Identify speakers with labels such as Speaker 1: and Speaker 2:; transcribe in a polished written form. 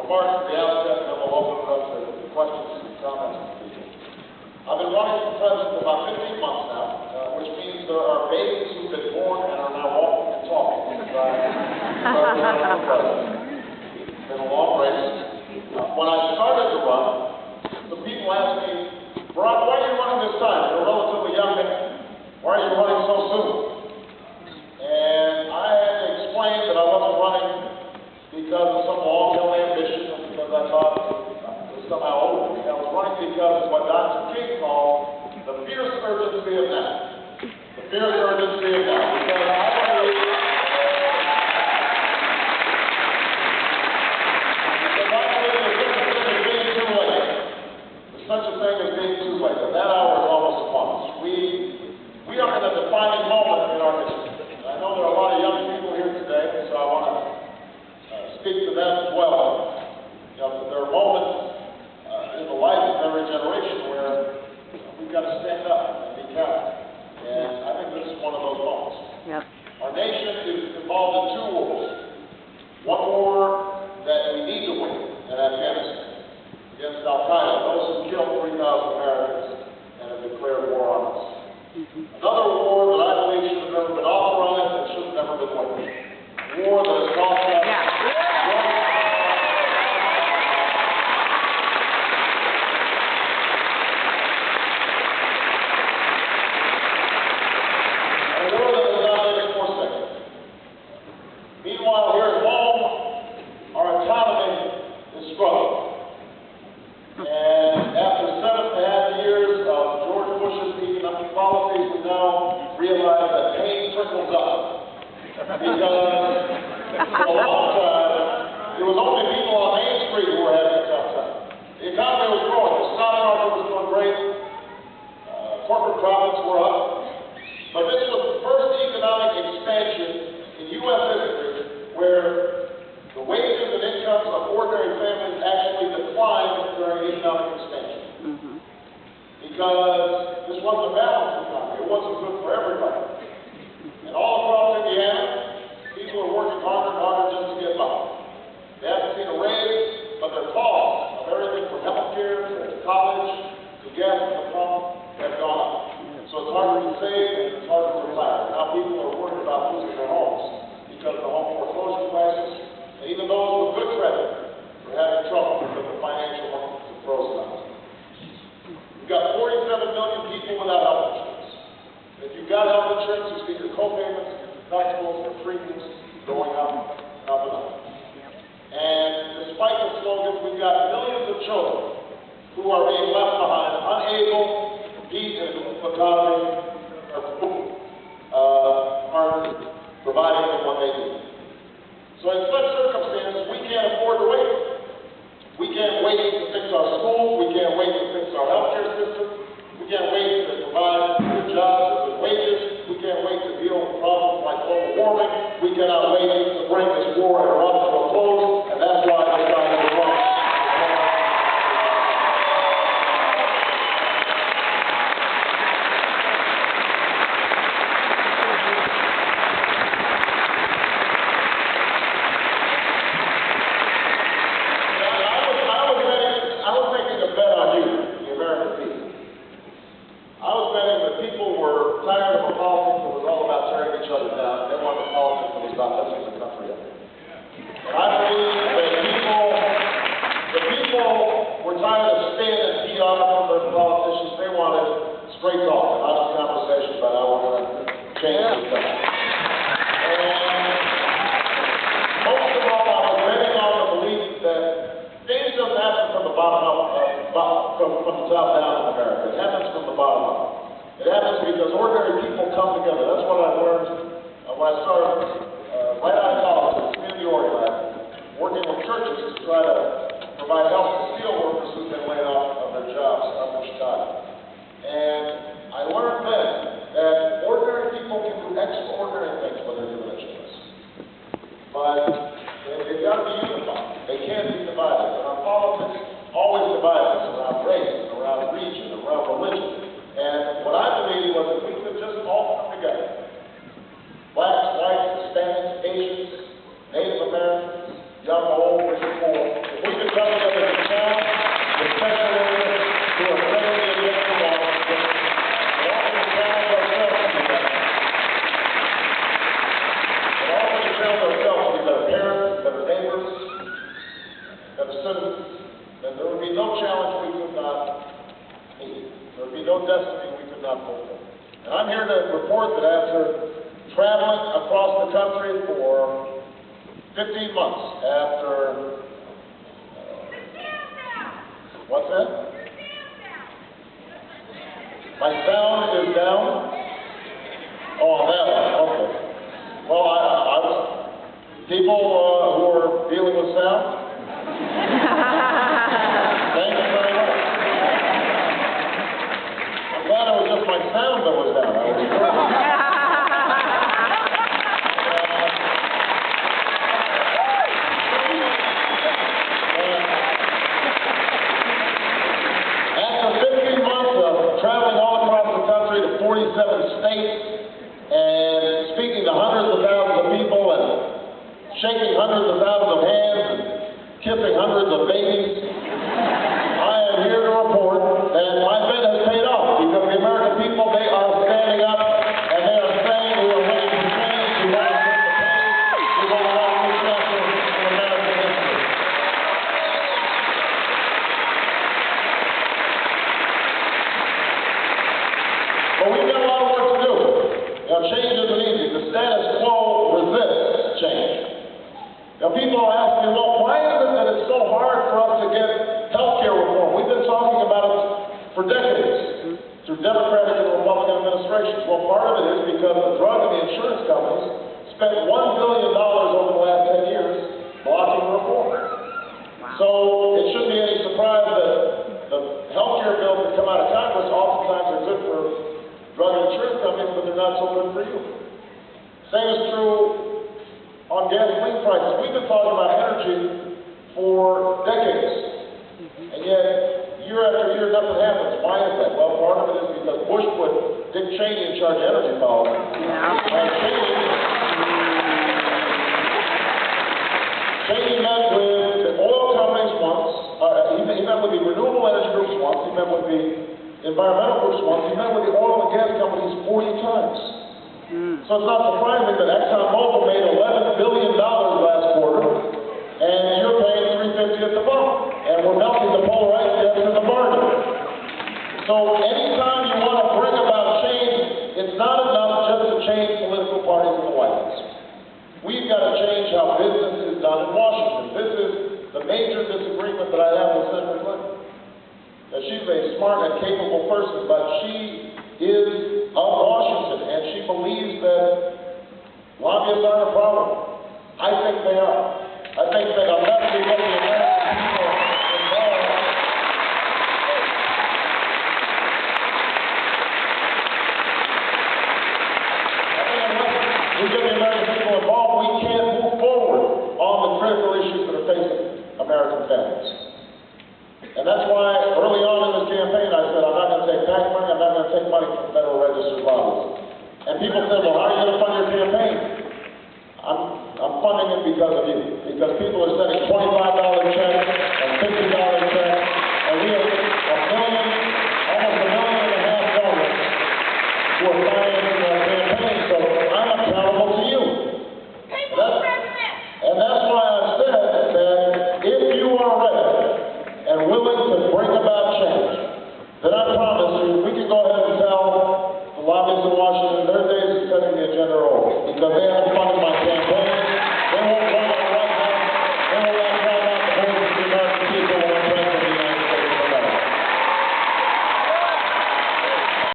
Speaker 1: remarks at the outset, and then we'll open it up to questions and comments from people. I've been running for president for about 15 months now, which means there are babies who've been born and are now walking and talking since I started running for president. It's been a long race. When I started to run, some people asked me, Barack, why are you running this time? You're a relatively young man. Why are you running so soon? And I had to explain that I wasn't running because of some long-held ambition or because I thought it was somehow over me. I was running because of what Dr. King called the fierce urgency of now. The fierce urgency of now. Because I believe such a thing as being too late, and that hour is almost upon us. We are in a defining moment in our history. And I know there are a lot of young people here today, so I want to speak to them as well. You know, there are moments in the life of every generation where we've got to stand up and be counted. And I think this is one of those moments.
Speaker 2: Yep.
Speaker 1: Our nation is involved in two wars. One war that we need to win in Afghanistan against Al-Qaeda, those who killed 3,000 Americans and have declared war on us. Another war that I believe should have never been authorized and should have never been waged. War that has cost us. A war that has not made us more safe. Meanwhile, here at home, our economy is struggling. And after 7.5 years of George Bush's economic policies, we now realize that pain trickles up. Because for a long time, it was only people on Main Street who were having a tough time. The economy was growing. The stock market was doing great. Corporate profits were up. But this was the first economic expansion in U.S. history where the wages and incomes of ordinary families actually declined during economic expansion. Because this wasn't a balanced economy. It wasn't good for everybody. And all across Indiana, people are working harder and harder just to get by. They haven't seen a raise, but their costs of everything from health care to college to gas at the pump have gone up. So it's harder to save and it's harder to retire. Now people are worried about losing their homes because of the home foreclosure crisis. And even those with good credit are having trouble because the financial markets are frozen out. We've got 47 million people without health insurance. If you've got health insurance, you see your co-payments, your deductibles, your premiums going up and up and up. And despite the slogans, we've got millions of children who are being left behind, unable to compete in the economy, aren't providing them what they need. So in such circumstances, we can't afford to wait. We can't wait to fix our schools. We can't wait to fix our healthcare system. We can't wait to provide good jobs and good wages. We can't wait to deal with problems like global warming. We cannot wait to bring this war in Iraq to a close, and that's why I decided to run. Straight talk, and honest conversation about how we're going to change this country. And most of all, I was betting on the belief that things don't happen from the bottom up, from the top down in America. It happens from the bottom up. It happens because ordinary people come together. That's what I learned when I started right out of college as a community organizer, working with churches to try to provide help to steel workers who've been laid off of their jobs up in Chicago. And I learned then that ordinary people can do extraordinary things when they're given a chance. But they've got to be unified. They can't be divided. And our politics always divide us around race, around region, around religion. And what I believe was if we could just all come together, blacks, whites, Hispanics, Asians, Native Americans, young, old, rich, and poor, if we could 15 months after, what's that? My sound is down? Oh, that one, okay. Well, people who are dealing with sound, thank you very much. I'm glad it was just my sound that was down. Traveling all across the country to 47 states and speaking to hundreds of thousands of people and shaking hundreds of thousands of hands and kissing hundreds of babies, I am here to report that my bet has paid off because the American people, they are standing up and they are saying we are ready for change, we want to take the pain, we want to write a new chapter in American history. But we've got a lot of work to do. Now, change isn't easy. The status quo resists change. Now, people ask me, well, why is it that it's so hard for us to get health care reform? We've been talking about it for decades through Democratic and Republican administrations. Well, part of it is because the drug and the insurance companies spent $1 billion over the last 10 years blocking reform. So it shouldn't be any surprise that the health care bills that come out of Congress oftentimes are good for drug and insurance companies, but they're not so good for you. Same is true on gasoline prices. We've been talking about energy for decades, and yet year after year nothing happens. Why is that? Well, part of it is because Bush put Dick Cheney in charge of energy policy. And Cheney met with the oil companies once, he met with the renewable energy groups once, he met with the environmental groups once, he met with the oil and gas companies 40 times. So it's not surprising that ExxonMobil made $11 billion last quarter, and you're paying $3.50 at the pump, and we're melting the polar ice caps in the bargain. So anytime you want to bring about change, it's not enough just to change political parties in the White House. We've got to change how business is done in Washington. This is the major disagreement that I have with Senator Clinton. That she's a smart and capable person, but she is of Washington, and she believes that lobbyists aren't a problem. I think they are. I think that unless we get the American people involved, we can't move forward on the critical issues that are facing American families. And that's why early on in this campaign I said, I'm not going to take tax money, I'm not going to take money from federal registered lobbyists. And people said, well, how are you going to fund your campaign? I'm funding it because of you. Because people